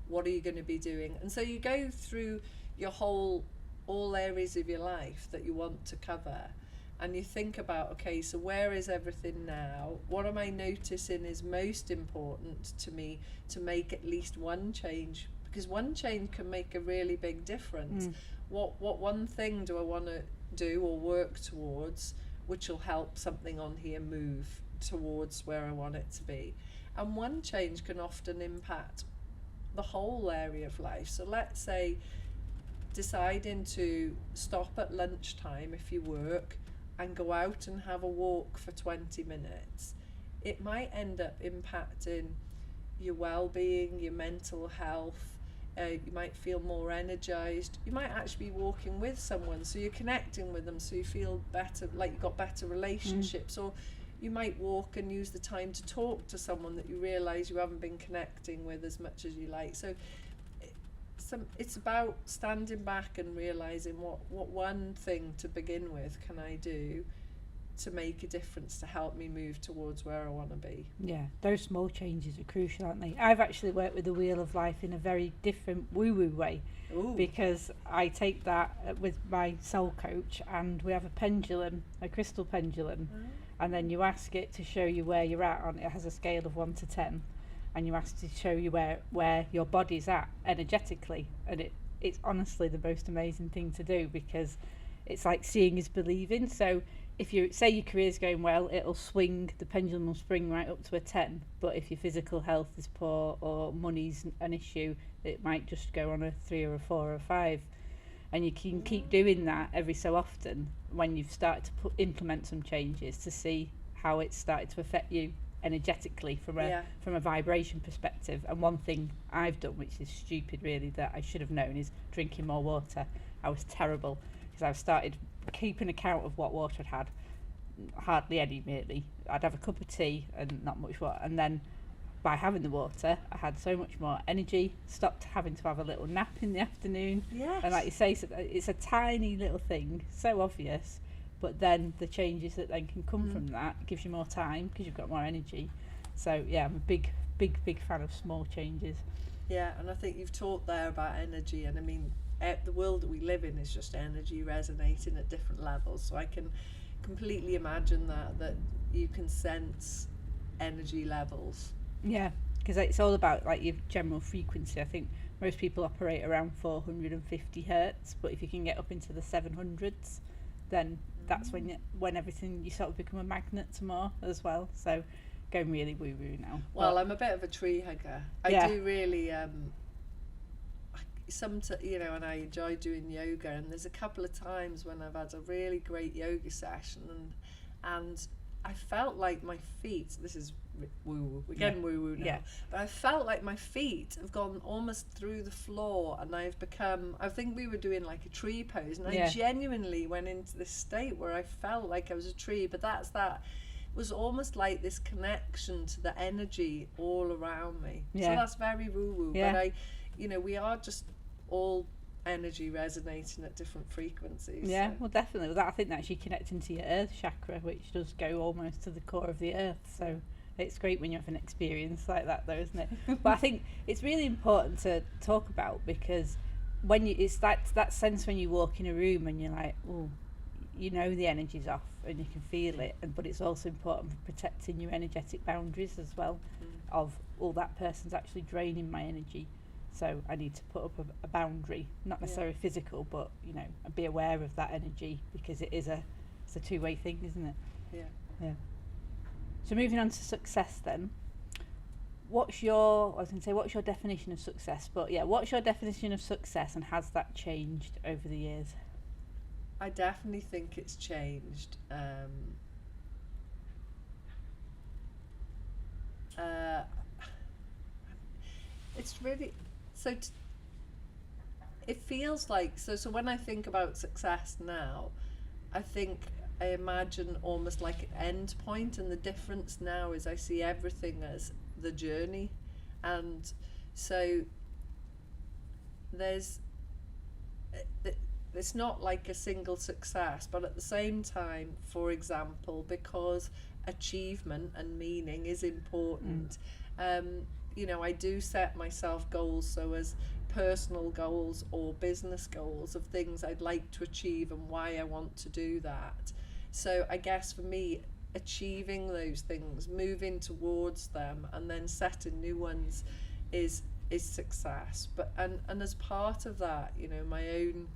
What are you going to be doing? And so you go through your all areas of your life that you want to cover, and you think about, okay, so where is everything now? What am I noticing is most important to me to make at least one change? Because one change can make a really big difference. What one thing do I want to do or work towards which will help something on here move towards where I want it to be? And one change can often impact the whole area of life. So let's say deciding to stop at lunchtime if you work and go out and have a walk for 20 minutes. It might end up impacting your well-being, your mental health. You might feel more energized. You might actually be walking with someone, so you're connecting with them, so you feel better, like you've got better relationships. Or you might walk and use the time to talk to someone that you realize you haven't been connecting with as much as you like. So it's about standing back and realizing what one thing to begin with can I do to make a difference to help me move towards where I want to be. Yeah, those small changes are crucial, aren't they? I've actually worked with the Wheel of Life in a very different woo-woo way. Ooh. Because I take that with my soul coach, and we have a pendulum, a crystal pendulum, and then you ask it to show you where you're at on it. It has a scale of 1 to 10. And you ask to show you where your body's at energetically, and it's honestly the most amazing thing to do, because it's like seeing is believing. So if you say your career's going well, it'll swing, the pendulum will swing right up to a 10, but if your physical health is poor or money's an issue, it might just go on a 3 or a 4 or a 5. And you can keep doing that every so often when you've started to implement some changes to see how it's started to affect you energetically from a vibration perspective. And one thing I've done, which is stupid really, that I should have known, is drinking more water. I was terrible because I've started keeping account of what water I'd had. Hardly any really. I'd have a cup of tea and not much water, and then by having the water I had so much more energy, stopped having to have a little nap in the afternoon. Yes. And like you say, it's a tiny little thing, so obvious, but then the changes that then can come from that gives you more time because you've got more energy. So yeah, I'm a big fan of small changes. Yeah, and I think you've talked there about energy, and I mean the world that we live in is just energy resonating at different levels, so I can completely imagine that you can sense energy levels. Yeah, because it's all about like your general frequency. I think most people operate around 450 hertz, but if you can get up into the 700s, then that's when everything, you sort of become a magnet to more as well. So going really woo woo now. Well, I'm a bit of a tree hugger. I do really and I enjoy doing yoga, and there's a couple of times when I've had a really great yoga session and I felt like my feet, this is woo-woo, we're getting woo-woo now, but I felt like my feet have gone almost through the floor, and I think we were doing like a tree pose, and I genuinely went into this state where I felt like I was a tree, but that was almost like this connection to the energy all around me. So that's very woo-woo, but we are just all energy resonating at different frequencies. Yeah, well definitely. I think that's you connecting to your earth chakra, which does go almost to the core of the earth. So it's great when you have an experience like that though, isn't it? But I think it's really important to talk about, because when it's that sense when you walk in a room and you're like, oh, you know the energy's off and you can feel it, but it's also important for protecting your energetic boundaries as well, of, oh, that person's actually draining my energy, so I need to put up a boundary, not necessarily physical, but you know, be aware of that energy, because it's a two-way thing, isn't it? Yeah. So moving on to success then, what's your definition of success? But yeah, what's your definition of success, and has that changed over the years? I definitely think it's changed. It's really it feels like so when I think about success now, I imagine almost like an end point, and the difference now is I see everything as the journey, and so it's not like a single success, but at the same time, for example, because achievement and meaning is important, you know, I do set myself goals, so as personal goals or business goals of things I'd like to achieve and why I want to do that. So I guess for me, achieving those things, moving towards them, and then setting new ones is success. But and as part of that, you know, my own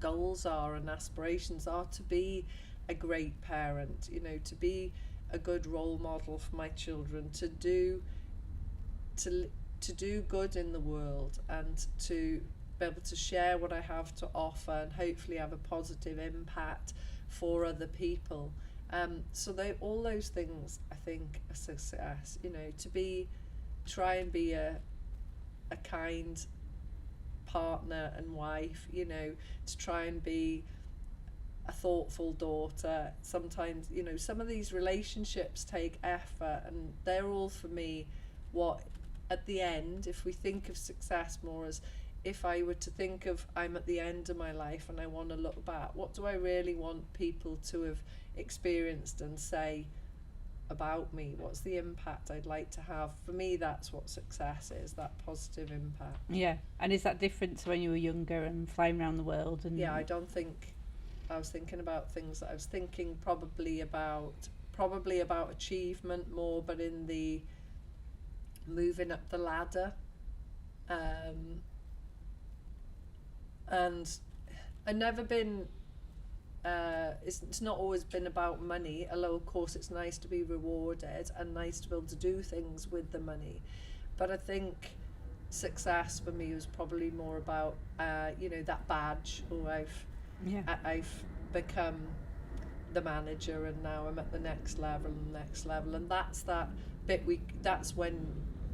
goals are and aspirations are to be a great parent, you know, to be a good role model for my children, to do good in the world, and to be able to share what I have to offer and hopefully have a positive impact for other people. So all those things I think are success, you know, to try and be a kind partner and wife, you know, to try and be a thoughtful daughter. Sometimes, you know, some of these relationships take effort, and they're all for me what at the end, if we think of success more as, if I were to think of I'm at the end of my life and I want to look back, what do I really want people to have experienced and say about me? What's the impact I'd like to have? For me, that's what success is, that positive impact. Yeah. And is that different to when you were younger and flying around the world? And yeah, I don't think I was thinking about things that I was thinking probably about achievement more, but in the moving up the ladder, and I've never been it's not always been about money, although of course it's nice to be rewarded and nice to be able to do things with the money, but I think success for me was probably more about you know, that badge, or I've become the manager and now I'm at the next level, and that's that bit that's when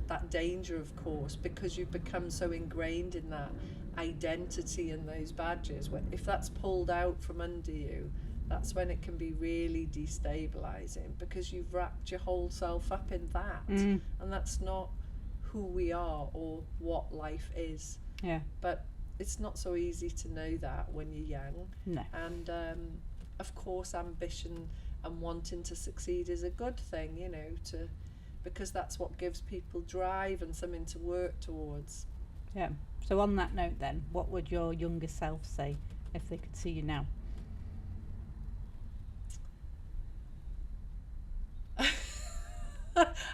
that danger, of course, because you've become so ingrained in that identity and those badges, if that's pulled out from under you, that's when it can be really destabilizing, because you've wrapped your whole self up in that, and that's not who we are or what life is. Yeah. But it's not so easy to know that when you're young. No. And of course ambition and wanting to succeed is a good thing, you know, because that's what gives people drive and something to work towards. Yeah. So on that note then, what would your younger self say if they could see you now?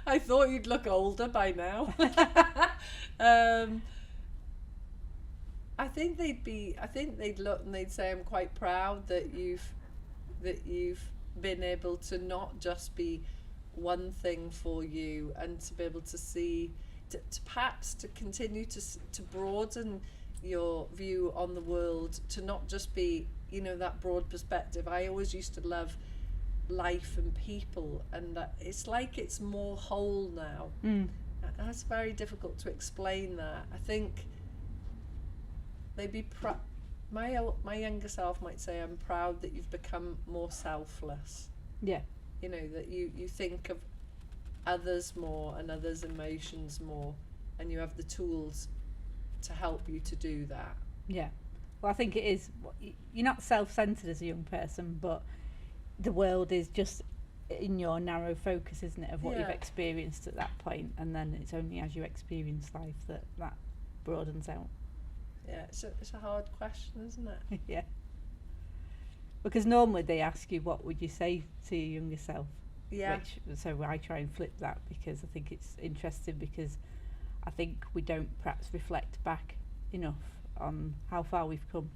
I thought you'd look older by now. I think they'd look and they'd say, I'm quite proud that you've been able to not just be one thing for you, and to be able to see, to perhaps to continue to broaden your view on the world, to not just be, you know, that broad perspective. I always used to love life and people, and it's like it's more whole now. That's very difficult to explain that. I think they'd be my younger self might say, I'm proud that you've become more selfless. Yeah. You know, that you think of others more and others' emotions more, and you have the tools to help you to do that. Yeah. Well, I think it is, you're not self-centered as a young person, but the world is just in your narrow focus, isn't it, of what you've experienced at that point, and then it's only as you experience life that broadens out. Yeah, it's a hard question, isn't it? Yeah. Because normally they ask you, what would you say to your younger self? Yeah. So I try and flip that, because I think it's interesting, because I think we don't perhaps reflect back enough on how far we've come,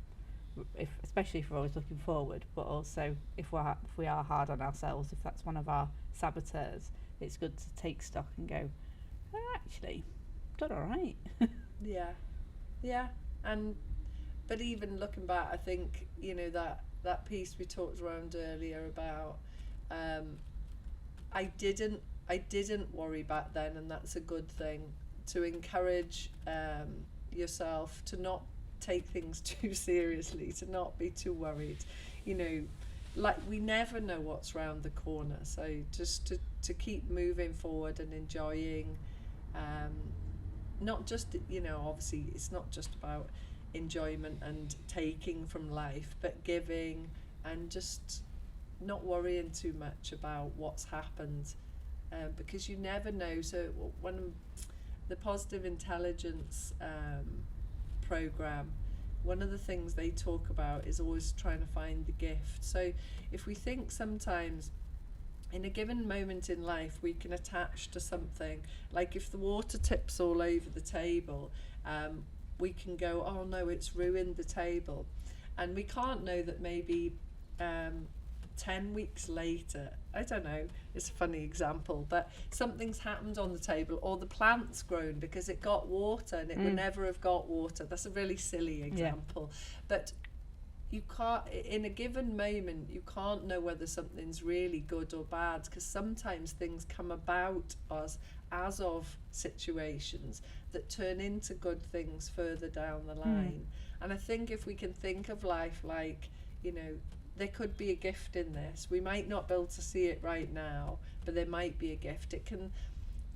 especially if we're always looking forward, but also if we are hard on ourselves, if that's one of our saboteurs, it's good to take stock and go, oh, actually, done all right. Yeah. But even looking back, I think, you know, that piece we talked around earlier about, I didn't worry back then, and that's a good thing. To encourage yourself to not take things too seriously, to not be too worried. You know, like, we never know what's round the corner, so just to keep moving forward and enjoying, not just, you know, obviously it's not just about enjoyment and taking from life, but giving, and just not worrying too much about what's happened, because you never know. So when the positive intelligence program, one of the things they talk about is always trying to find the gift. So if we think sometimes in a given moment in life we can attach to something, like if the water tips all over the table, we can go, oh no, it's ruined the table, and we can't know that maybe 10 weeks later, I don't know, it's a funny example, but something's happened on the table, or the plant's grown because it got water and it would never have got water. That's a really silly example. Yeah. But you can't, in a given moment, you can't know whether something's really good or bad, because sometimes things come about us as of situations that turn into good things further down the line. And I think if we can think of life like, you know, there could be a gift in this. We might not be able to see it right now, but there might be a gift. It can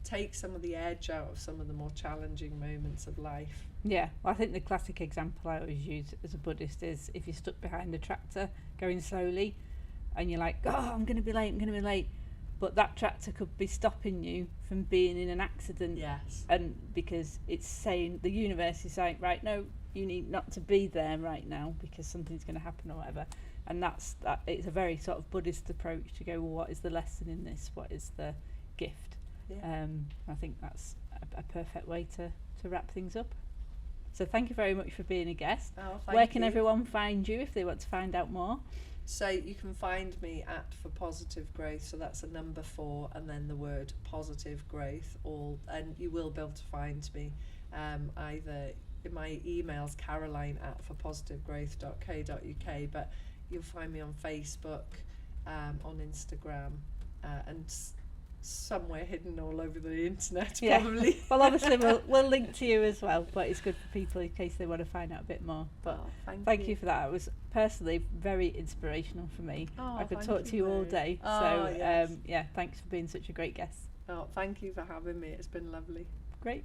take some of the edge out of some of the more challenging moments of life. Yeah, well, I think the classic example I always use as a Buddhist is if you're stuck behind a tractor going slowly and you're like, oh, I'm going to be late. But that tractor could be stopping you from being in an accident. Yes. And because it's saying, the universe is saying, right, no, you need not to be there right now because something's going to happen or whatever. And that's that. It's a very sort of Buddhist approach to go, well, what is the lesson in this? What is the gift? Yeah. I think that's a perfect way to wrap things up. So thank you very much for being a guest. Oh, Where can everyone find you if they want to find out more? So you can find me at For Positive Growth, so that's a number 4 and then the word positive growth, all, and you will be able to find me either in my emails, caroline@forpositivegrowth.co.uk, but you'll find me on Facebook, on Instagram, and somewhere hidden all over the internet, probably. Yeah. Well, obviously we'll link to you as well, but it's good for people in case they want to find out a bit more. But thank you for that. It was personally very inspirational for me. I could talk to you all day. So yes. Thanks for being such a great guest. Oh, thank you for having me. It's been lovely. Great.